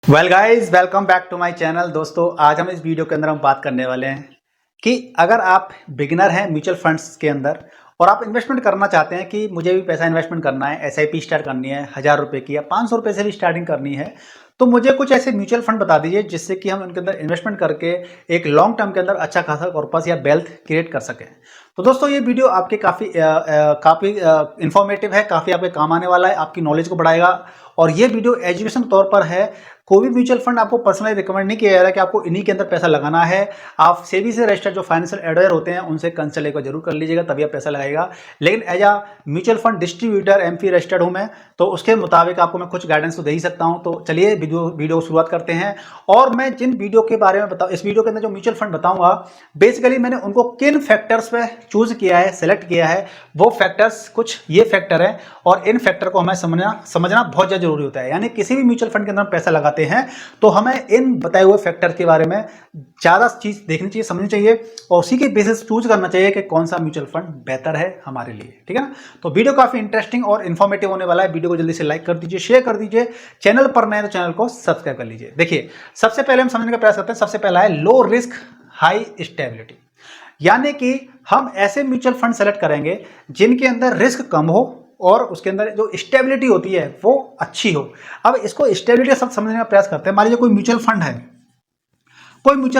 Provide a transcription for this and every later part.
Well guys, welcome back to my channel. दोस्तों, आज हम इस वीडियो के अंदर हम बात करने वाले हैं कि अगर आप बिगिनर हैं म्यूचुअल फंड्स के अंदर और आप इन्वेस्टमेंट करना चाहते हैं कि मुझे भी पैसा इन्वेस्टमेंट करना है, एसआईपी स्टार्ट करनी है 1000 रुपये की या 500 रुपये से भी स्टार्टिंग करनी है, तो मुझे कुछ ऐसे म्यूचुअल फंड बता दीजिए जिससे कि हम उनके अंदर इन्वेस्टमेंट करके एक लॉन्ग टर्म के अंदर अच्छा खासा कॉर्पस या वेल्थ क्रिएट कर सकें। तो दोस्तों, ये वीडियो आपके काफ़ी इंफॉर्मेटिव है, काफ़ी आपके काम आने वाला है, आपकी नॉलेज को बढ़ाएगा। और ये वीडियो एजुकेशन तौर पर है। कोई भी म्यूचुअल फंड आपको पर्सनली रिकमेंड नहीं किया जा रहा है कि आपको इन्हीं के अंदर पैसा लगाना है। आप सेबी से रजिस्टर्ड जो फाइनेंशियल एडवाइजर होते हैं उनसे कंसल्ट एक बार जरूर कर लीजिएगा, तभी आप पैसा लगाएगा। लेकिन as a mutual fund distributor AMFI registered हूं मैं, तो उसके मुताबिक आपको मैं कुछ गाइडेंस तो दे ही सकता हूं। तो चलिए वीडियो शुरुआत करते हैं। और मैं जिन वीडियो के बारे में इस वीडियो के अंदर जो म्यूचुअल फंड बताऊंगा, बेसिकली मैंने उनको किन फैक्टर्स पे चूज किया है, सेलेक्ट किया है। वो फैक्टर्स कुछ ये फैक्टर है और इन फैक्टर को हमें समझना बहुत ज्यादा जरूरी होता है। यानी किसी भी म्यूचुअल फंड के अंदर पैसा लगाते हैं तो हमें इन बताए हुए फैक्टर के बारे में ज्यादा चीज देखनी चाहिए, समझनी चाहिए और उसी के बेसिस चूज करना चाहिए कि कौन सा म्यूचुअल फंड बेहतर है हमारे लिए। ठीक है ना। तो वीडियो काफी इंटरेस्टिंग और इन्फॉर्मेटिव होने वाला है। वीडियो को जल्दी से लाइक कर दीजिए, शेयर कर दीजिए। चैनल पर नए तो चैनल को सब्सक्राइब कर लीजिए। देखिए, सबसे पहले हम समझने का प्रयास करते हैं। सबसे पहला है लो रिस्क हाई स्टेबिलिटी, यानी कि हम ऐसे म्यूचुअल फंड सेलेक्ट करेंगे जिनके अंदर रिस्क कम हो और उसके अंदर जो स्टेबिलिटी होती है वो अच्छी हो। अब इसको स्टेबिलिटी सब समझने का प्रयास करते हैं। मान लीजिए कोई म्यूचुअल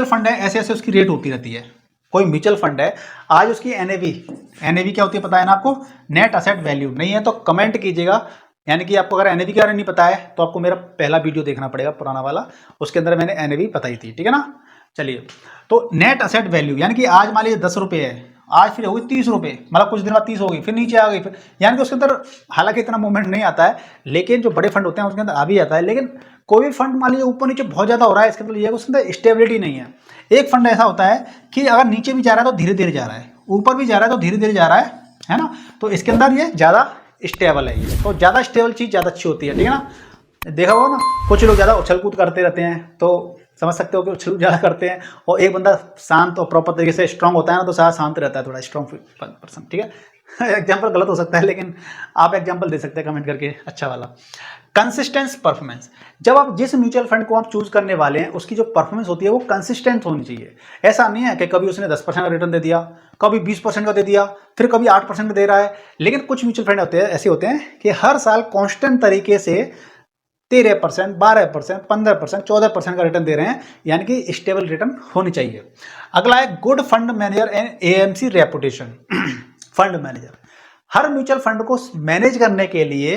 फंड है, ऐसे ऐसे उसकी रेट होती रहती है। कोई म्यूचुअल फंड है, आज उसकी एनएवी क्या होती है पता है ना आपको? Net asset value. नहीं है तो कमेंट कीजिएगा। यानी कि आपको अगर एनएवी के बारे में नहीं पता है तो आपको मेरा पहला वीडियो देखना पड़ेगा, पुराना वाला। उसके अंदर मैंने एनएवी बताई थी। ठीक है ना। चलिए, तो नेट असेट वैल्यू यानी कि आज मान लीजिए 10 रुपये है, आज फिर होगी 30 रुपये, मतलब कुछ दिन बाद 30 हो गई, फिर नीचे आ गई, फिर यानी कि उसके अंदर हालांकि इतना मूवमेंट नहीं आता है, लेकिन जो बड़े फंड होते हैं उसके अंदर आ भी जाता है। लेकिन कोई भी फंड मान लीजिए ऊपर नीचे बहुत ज्यादा हो रहा है, इसके अंदर ये उसके अंदर स्टेबिलिटी नहीं है। एक फंड ऐसा होता है कि अगर नीचे भी जा रहा है तो धीरे धीरे जा रहा है, ऊपर भी जा रहा है तो धीरे धीरे जा रहा है ना। तो इसके अंदर ये ज्यादा स्टेबल है। ये तो ज्यादा स्टेबल चीज ज्यादा अच्छी होती है। ठीक है ना। देखा होगा ना, कुछ लोग ज्यादा उछल कूद करते रहते हैं तो समझ सकते हो कि उछल ज्यादा करते हैं, और एक बंदा शांत और प्रॉपर तरीके से स्ट्रांग होता है ना तो सारा शांत रहता है, थोड़ा स्ट्रांग पर्सन। ठीक है। एग्जाम्पल गलत हो सकता है लेकिन आप एग्जाम्पल दे सकते हैं कमेंट करके अच्छा वाला। कंसिस्टेंस परफॉर्मेंस, जब आप जिस म्यूचुअल फंड को आप चूज करने वाले हैं उसकी जो परफॉर्मेंस होती है वो कंसिस्टेंट होनी चाहिए। ऐसा नहीं है कि कभी उसने 10% का रिटर्न दे दिया, कभी 20% का दे दिया, फिर कभी 8% का दे रहा है। लेकिन कुछ म्यूचुअल फंड होते हैं ऐसे होते हैं कि हर साल कॉन्स्टेंट तरीके से 13%, 12%, 15%, 14% का रिटर्न दे रहे हैं, यानी कि स्टेबल रिटर्न होनी चाहिए। अगला है good fund manager and AMC reputation. Fund manager her mutual fund को मैनेज करने के लिए,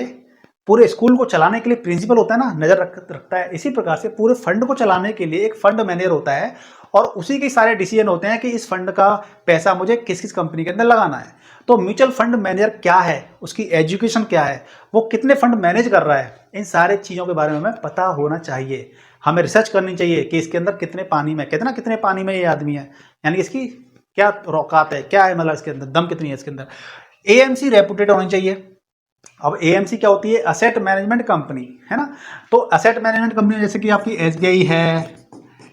पूरे स्कूल को चलाने के लिए प्रिंसिपल होता है ना, नजर रखता है। इसी प्रकार से पूरे फंड को चलाने के लिए एक फंड मैनेजर होता है और उसी के सारे डिसीजन होते हैं कि इस फंड का पैसा मुझे किस किस कंपनी के अंदर लगाना है। तो म्यूचुअल फंड मैनेजर क्या है, उसकी एजुकेशन क्या है, वो कितने फंड मैनेज कर रहा है, इन सारे चीजों के बारे में हमें पता होना चाहिए। हमें रिसर्च करनी चाहिए कि इसके अंदर कितने पानी में ये आदमी है, यानी कि इसकी क्या औकात है, क्या है, मतलब इसके अंदर दम कितनी है इसके अंदर। एएमसी रेपुटेड होनी चाहिए। अब एएमसी क्या होती है? असेट मैनेजमेंट कंपनी, है ना। तो असेट मैनेजमेंट कंपनी जैसे कि आपकी एसबीआई है,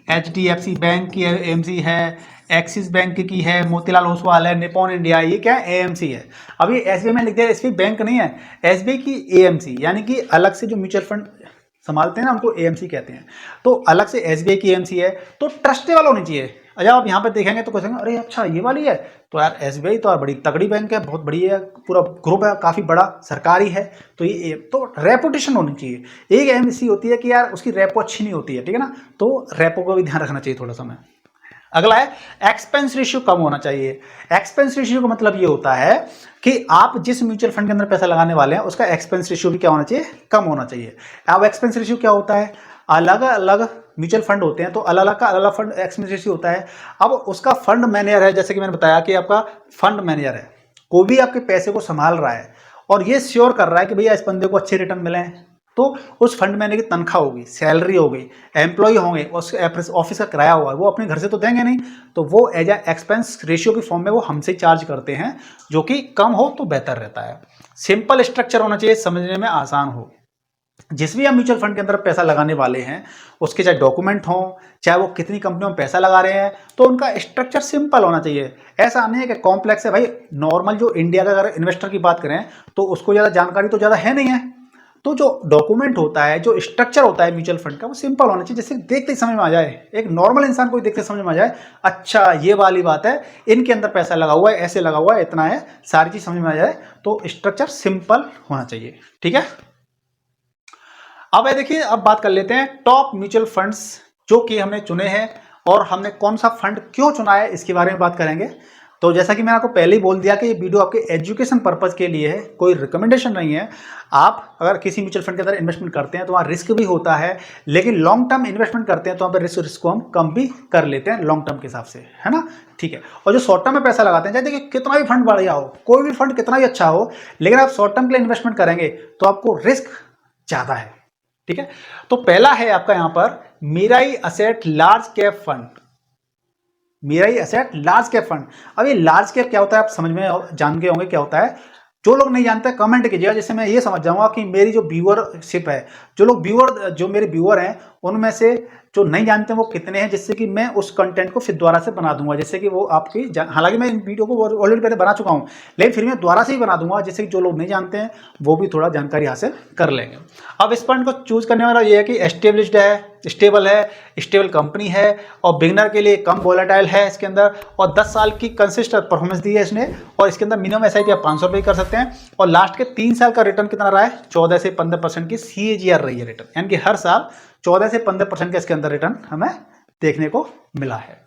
एचडीएफसी बैंक की एएमसी है, एक्सिस बैंक की है, मोतीलाल ओसवाल है, निपॉन इंडिया, ये क्या है? एएमसी है। अब ये एसबीआई में लिख दिया, एसबीआई बैंक नहीं है, एसबीआई की एएमसी, यानी कि अलग से जो म्यूचुअल फंड संभालते हैं ना उनको एएमसी कहते हैं। तो अलग से एसबीआई की एएमसी है, तो ट्रस्टेबल होनी चाहिए। अच्छा, आप यहाँ पे देखेंगे तो कहेंगे अरे अच्छा ये वाली है, तो यार एसबीआई तो यार बड़ी तगड़ी बैंक है, बहुत बड़ी है, पूरा ग्रुप है, काफी बड़ा सरकारी है, तो ये तो रेपुटेशन होनी चाहिए। एक एएमसी होती है कि यार उसकी रेपो अच्छी नहीं होती है, ठीक है ना, तो रेपो को भी ध्यान रखना चाहिए थोड़ा सा में। अगला है एक्सपेंस रेशियो कम होना चाहिए। एक्सपेंस रेशियो का मतलब ये होता है कि आप जिस म्यूचुअल फंड के अंदर पैसा लगाने वाले हैं उसका एक्सपेंस रेशियो भी क्या होना चाहिए? कम होना चाहिए। अब एक्सपेंस रेशियो क्या होता है? अलग अलग म्यूचुअल फंड होते हैं तो अलग अलग का अलग अलग फंड एक्सपेंस रेशियो होता है। अब उसका फंड मैनेजर है, जैसे कि मैंने बताया कि आपका फंड मैनेजर है, कोई भी आपके पैसे को संभाल रहा है और ये श्योर कर रहा है कि भैया इस बंदे को अच्छे रिटर्न मिले हैं, तो उस फंड मैनेजर की तनख्वाह होगी, सैलरी होगी, एम्प्लॉय होंगे, ऑफिस का किराया होगा, वो अपने घर से तो देंगे नहीं, तो वो एज ए एक्सपेंस रेशियो की फॉर्म में वो हमसे चार्ज करते हैं, जो कि कम हो तो बेहतर रहता है। सिंपल स्ट्रक्चर होना चाहिए, समझने में आसान हो। जिस भी आप म्यूचुअल फंड के अंदर पैसा लगाने वाले हैं उसके चाहे डॉक्यूमेंट हो, चाहे वो कितनी कंपनियों में पैसा लगा रहे हैं, तो उनका स्ट्रक्चर सिंपल होना चाहिए। ऐसा नहीं है कि कॉम्प्लेक्स है। भाई नॉर्मल जो इंडिया का अगर इन्वेस्टर की बात करें तो उसको ज़्यादा जानकारी तो ज़्यादा है नहीं है, तो जो डॉक्यूमेंट होता है, जो स्ट्रक्चर होता है म्यूचुअल फंड का, वो सिंपल होना चाहिए, जिससे देखते ही समझ में आ जाए, एक नॉर्मल इंसान को देखते समझ में आ जाए, अच्छा ये वाली बात है, इनके अंदर पैसा लगा हुआ है, ऐसे लगा हुआ है, इतना है, सारी चीज समझ में आ जाए। तो स्ट्रक्चर सिंपल होना चाहिए, ठीक है। अब देखिए, अब बात कर लेते हैं टॉप म्यूचुअल फंड्स जो कि हमने चुने हैं, और हमने कौन सा फंड क्यों चुना है इसके बारे में बात करेंगे। तो जैसा कि मैंने आपको पहले ही बोल दिया कि ये वीडियो आपके एजुकेशन पर्पज के लिए है, कोई रिकमेंडेशन नहीं है। आप अगर किसी म्यूचुअल फंड के अंदर इन्वेस्टमेंट करते हैं तो वहाँ रिस्क भी होता है, लेकिन लॉन्ग टर्म इन्वेस्टमेंट करते हैं तो वहाँ पर रिस्क को हम कम भी कर लेते हैं लॉन्ग टर्म के हिसाब से, है ना, ठीक है। और जो शॉर्ट टर्म में पैसा लगाते हैं, चाहे देखिए कितना भी फंड बढ़िया हो, कोई भी फंड कितना भी अच्छा हो, लेकिन आप शॉर्ट टर्म के लिए इन्वेस्टमेंट करेंगे तो आपको रिस्क ज़्यादा है, ठीक है। तो पहला है आपका यहां पर Mirae Asset large cap fund. Mirae Asset large cap fund. अब ये लार्ज कैप क्या होता है आप समझ में जान गए होंगे क्या होता है। जो लोग नहीं जानते कमेंट कीजिएगा, जिससे मैं ये समझ जाऊंगा कि मेरी जो व्यूअरशिप है, जो मेरे व्यूअर हैं उनमें से जो नहीं जानते वो कितने हैं, जिससे कि मैं उस कंटेंट को फिर दोबारा से बना दूंगा, जिससे कि वो आपकी हालांकि मैं इन वीडियो को ऑलरेडी पहले बना चुका हूं, लेकिन फिर मैं दोबारा से ही बना दूंगा, जिससे कि जो लोग नहीं जानते हैं वो भी थोड़ा जानकारी हासिल कर लेंगे। अब इस फंड को चूज करने वाला ये है कि एस्टेब्लिश्ड है, स्टेबल है, स्टेबल कंपनी है, और बिगनर के लिए कम वोलेटाइल है इसके अंदर, और 10 साल की कंसिस्टेंट परफॉर्मेंस दी है इसने, और इसके अंदर मिनिमम एसआईपी आप 500 रुपये कर सकते हैं, और लास्ट के 3 साल का रिटर्न कितना रहा है, 14 से 15% की CAGR रही है रिटर्न, यानी कि हर साल 14 से 15% का इसके अंदर रिटर्न हमें देखने को मिला है।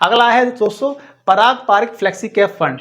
अगला है दोस्तों Parag Parikh flexi cap fund.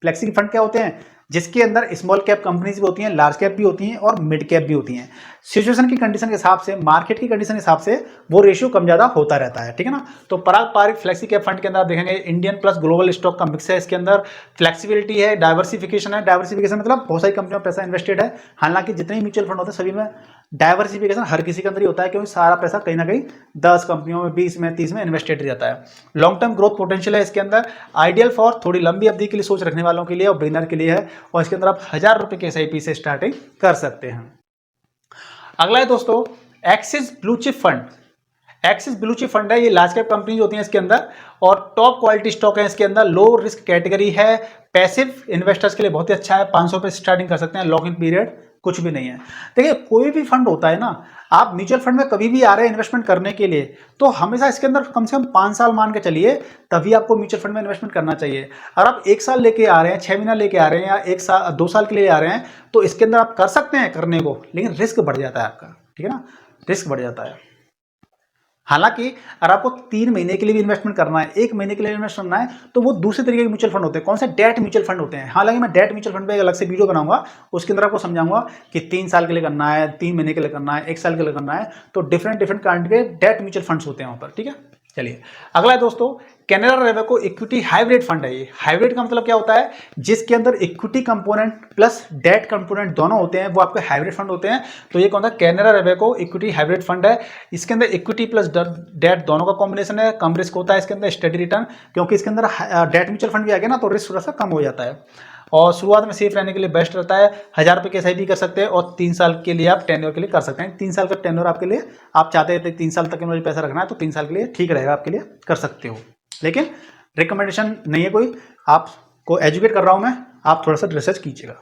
Flexi fund क्या होते हैं, जिसके अंदर स्मॉल कैप कंपनीज भी होती हैं, लार्ज कैप भी होती हैं, और मिड कैप भी होती हैं। सिचुएशन की कंडीशन के हिसाब से, मार्केट की कंडीशन के हिसाब से वो रेशियो कम ज्यादा होता रहता है, ठीक है ना। तो पराग पारिक फ्लेक्सी कैप फंड के अंदर आप देखेंगे इंडियन प्लस ग्लोबल स्टॉक का मिक्स है, इसके अंदर फ्लेक्सिबिलिटी है, डाइवर्सिफिकेशन है। डाइवर्सिफिकेशन मतलब बहुत सारी कंपनियों में पैसा इन्वेस्टेड है, हालांकि जितने म्यूचुअल फंड होते हैं सभी में डाइवर्सिफिकेशन हर किसी के अंदर ही होता है, क्योंकि सारा पैसा कहीं ना कहीं 10 कंपनियों में, 20 में, 30 में इन्वेस्टेड रहता है। लॉन्ग टर्म ग्रोथ पोटेंशियल है इसके अंदर, आइडियल फॉर थोड़ी लंबी अवधि के लिए सोच रखने वालों के लिए और बिगिनर के लिए है, और इसके अंदर आप 1000 रुपए के SIP से स्टार्टिंग कर सकते हैं। अगला है दोस्तों axis blue chip fund. Axis blue chip fund है, ये लार्ज कैप कंपनी होती है इसके अंदर, और टॉप क्वालिटी स्टॉक है इसके अंदर, लो रिस्क कैटेगरी है, पैसिव इन्वेस्टर्स के लिए बहुत ही अच्छा है, 500 रुपये स्टार्टिंग कर सकते हैं, लॉक इन पीरियड कुछ भी नहीं है। देखिए कोई भी फंड होता है ना, आप म्यूचुअल फंड में कभी भी आ रहे हैं इन्वेस्टमेंट करने के लिए, तो हमेशा इसके अंदर कम से कम 5 साल मान के चलिए, तभी आपको म्यूचुअल फंड में इन्वेस्टमेंट करना चाहिए। अगर आप 1 साल लेके आ रहे हैं, 6 महीना लेके आ रहे हैं, या 1 साल 2 साल के लिए आ रहे हैं, तो इसके अंदर आप कर सकते हैं करने को, लेकिन रिस्क बढ़ जाता है आपका, ठीक है ना, रिस्क बढ़ जाता है। हालांकि अगर आपको 3 महीने के लिए भी इन्वेस्टमेंट करना है, 1 महीने के लिए इन्वेस्ट करना है, तो वो दूसरे तरीके के म्यूचुअल फंड होते हैं। कौन से, डेट म्यूचुअल फंड होते हैं। हालांकि मैं डेट म्यूचुअल फंड पे एक अलग से वीडियो बनाऊंगा, उसके अंदर आपको समझाऊंगा कि 3 साल के लिए करना है, 3 महीने के लिए करना है, 1 साल के लिए करना है, तो डिफरेंट काइंड के डेट म्यूचुअल फंड्स होते हैं वहां पर, ठीक है। चलिए अगला है दोस्तों कैनरा रेवेको इक्विटी हाइब्रिड फंड है। ये हाइब्रिड का मतलब क्या होता है, जिसके अंदर equity component plus debt component दोनों होते हैं, वो आपके हाइब्रिड फंड होते हैं। तो ये कौन सा, कैनरा रेवेको इक्विटी हाइब्रिड फंड है। इसके अंदर इक्विटी प्लस डेट दोनों का कॉम्बिनेशन है, कम रिस्क होता है इसके अंदर, स्टडी रिटर्न, क्योंकि इसके अंदर डेट म्यूचुअल फंड भी आ गया ना, तो रिस्क थोड़ा सा कम हो जाता है, और शुरुआत में सेफ रहने के लिए बेस्ट रहता है। 1000 रुपये की SIP कर सकते हैं, और 3 साल के लिए आप टेन्योर के लिए कर सकते हैं। 3 साल का टेन्योर आपके लिए, आप चाहते हैं 3 साल तक के मुझे पैसा रखना है, तो 3 साल के लिए ठीक रहेगा, आपके लिए कर सकते हो, लेकिन रिकमेंडेशन नहीं है कोई, आपको एजुकेट कर रहा हूं मैं, आप थोड़ा सा रिसर्च कीजिएगा।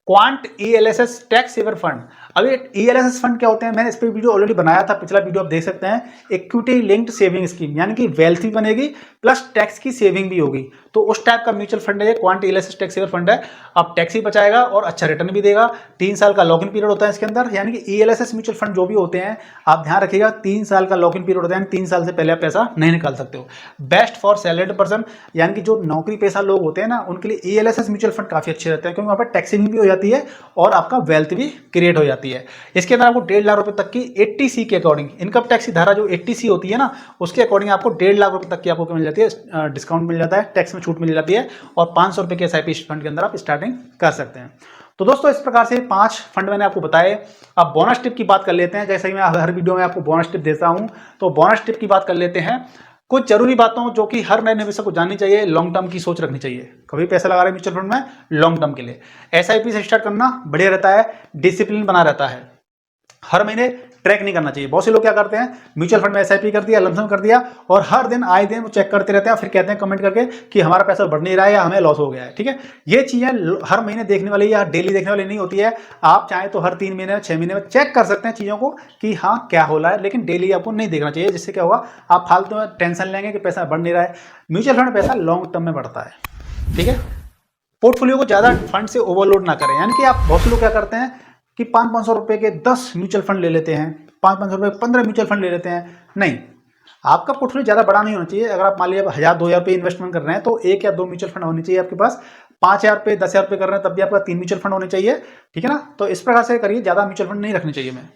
Quant ELSS tax saver fund. अभी ELSS फंड क्या होते हैं, मैंने इस पर वीडियो ऑलरेडी बनाया था, पिछला वीडियो आप देख सकते हैं। इक्विटी लिंक्ड सेविंग स्कीम, यानी कि वेल्थ भी बनेगी प्लस टैक्स की सेविंग भी होगी, तो उस टाइप का म्यूचुअल फंड है quant ELSS tax saver fund है। आप टैक्स ही बचाएगा और अच्छा रिटर्न भी देगा। 3 साल का लॉक इन पीरियड होता है इसके अंदर, यानी कि ELSS म्यूचुअल फंड जो भी होते हैं, आप ध्यान रखिएगा 3 साल का लॉक इन पीरियड होता है, 3 साल से पहले आप पैसा नहीं निकाल सकते हो। बेस्ट फॉर सैलरीड पर्सन, यानी कि जो नौकरी पेशा लोग होते हैं ना, उनके लिए ELSS म्यूचुअल फंड काफी अच्छे रहते हैं, क्योंकि वहाँ पर टैक्सिंग भी हो जाती है और आपका वेल्थ भी क्रिएट हो जाती है। इसके अंदर आपको 1.5 लाख रुपए तक की 80C के अकॉर्डिंग, इनकम टैक्स की धारा जो 80C होती है ना, उसके अकॉर्डिंग आपको 1.5 लाख रुपए तक की आपको मिल जाती है, डिस्काउंट मिल जाता है, टैक्स में छूट मिल जाती है, और 500 रुपए के SIP फंड के अंदर आप स्टार्टिंग कर सकते हैं। तो दोस्तों इस प्रकार से 5 फंड मैंने आपको बताए। अब बोनस टिप की बात कर लेते हैं। जैसे ही मैं हर वीडियो में आपको बोनस टिप देता हूं, तो बोनस टिप की बात कर लेते हैं। कुछ जरूरी बातों जो कि हर नए निवेशक को जाननी चाहिए, लॉन्ग टर्म की सोच रखनी चाहिए। कभी पैसा लगा रहे हैं म्यूचुअल फंड में, लॉन्ग टर्म के लिए SIP से स्टार्ट करना बढ़िया रहता है, डिसिप्लिन बना रहता है। हर महीने ट्रैक नहीं करना चाहिए। बहुत से लोग क्या करते हैं, म्यूचुअल फंड में एसआईपी कर दिया, लमसम कर दिया, और हर दिन आए दिन वो चेक करते रहते हैं, फिर कहते हैं कमेंट करके कि हमारा पैसा बढ़ नहीं रहा है या हमें लॉस हो गया है। ठीक है, ये चीजें हर महीने देखने वाली या डेली देखने वाली नहीं होती है। आप चाहे तो हर 3 महीने 6 महीने में चेक कर सकते हैं चीजों को कि हाँ क्या हो रहा है, लेकिन डेली आपको नहीं देखना चाहिए, जिससे क्या होगा, आप फालतू में टेंशन लेंगे कि पैसा बढ़ नहीं रहा है। म्यूचुअल फंड पैसा लॉन्ग टर्म में बढ़ता है। ठीक है, पोर्टफोलियो को ज्यादा फंड से ओवरलोड ना करें। यानी कि आप, बहुत से लोग क्या करते हैं कि 500-500 रुपए के 10 म्यूचुअल फंड ले लेते हैं, 500-500 रुपए 15 म्यूचुअल फंड ले लेते हैं। नहीं, आपका पोर्टफोलियो ज्यादा बड़ा नहीं होना चाहिए। अगर आप मान लीजिए 1000-2000 रुपये इन्वेस्टमेंट कर रहे हैं तो 1 या 2 म्यूचुअल फंड होने चाहिए आपके पास। 5000 रुपये 10,000 रुपये कर रहे हैं तब भी आपका 3 म्यूचुअल फंड होने चाहिए। ठीक है ना, तो इस प्रकार से करिए, ज्यादा म्यूचुअल फंड नहीं रखने चाहिए। मैं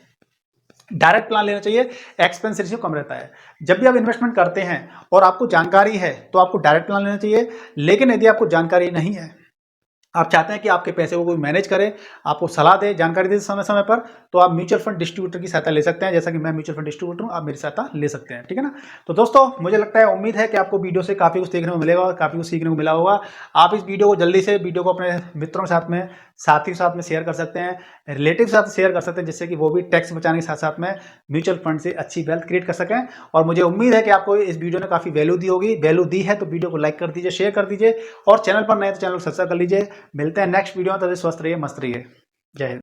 डायरेक्ट प्लान लेना चाहिए, एक्सपेंस रेशियो कम रहता है। जब भी आप इन्वेस्टमेंट करते हैं और आपको जानकारी है तो आपको डायरेक्ट प्लान लेना चाहिए। लेकिन यदि आपको जानकारी नहीं है, आप चाहते हैं कि आपके पैसे को कोई मैनेज करे, आपको सलाह दे, जानकारी दे समय समय पर, तो आप म्यूचुअल फंड डिस्ट्रीब्यूटर की सहायता ले सकते हैं। जैसा कि मैं म्यूचुअल फंड डिस्ट्रीब्यूटर हूं, आप मेरी सहायता ले सकते हैं। ठीक है ना, तो दोस्तों मुझे लगता है, उम्मीद है कि आपको वीडियो से काफ़ी कुछ देखने को मिलेगा और काफ़ी कुछ सीखने को मिला होगा। आप इस वीडियो को जल्दी से वीडियो को अपने मित्रों के साथ में, साथियों के साथ में शेयर कर सकते हैं, रिलेटिव के साथ शेयर कर सकते हैं, जिससे कि वो भी टैक्स बचाने के साथ साथ में म्यूचुअल फंड से अच्छी वेल्थ क्रिएट कर सकें। और मुझे उम्मीद है कि आपको इस वीडियो ने काफ़ी वैल्यू दी होगी। वैल्यू दी है तो वीडियो को लाइक कर दीजिए, शेयर कर दीजिए, और चैनल पर नए तो चैनल को सब्सक्राइब कर लीजिए। मिलते हैं नेक्स्ट वीडियो में, तब तक स्वस्थ रहिए, मस्त रहिए। जय हिंद।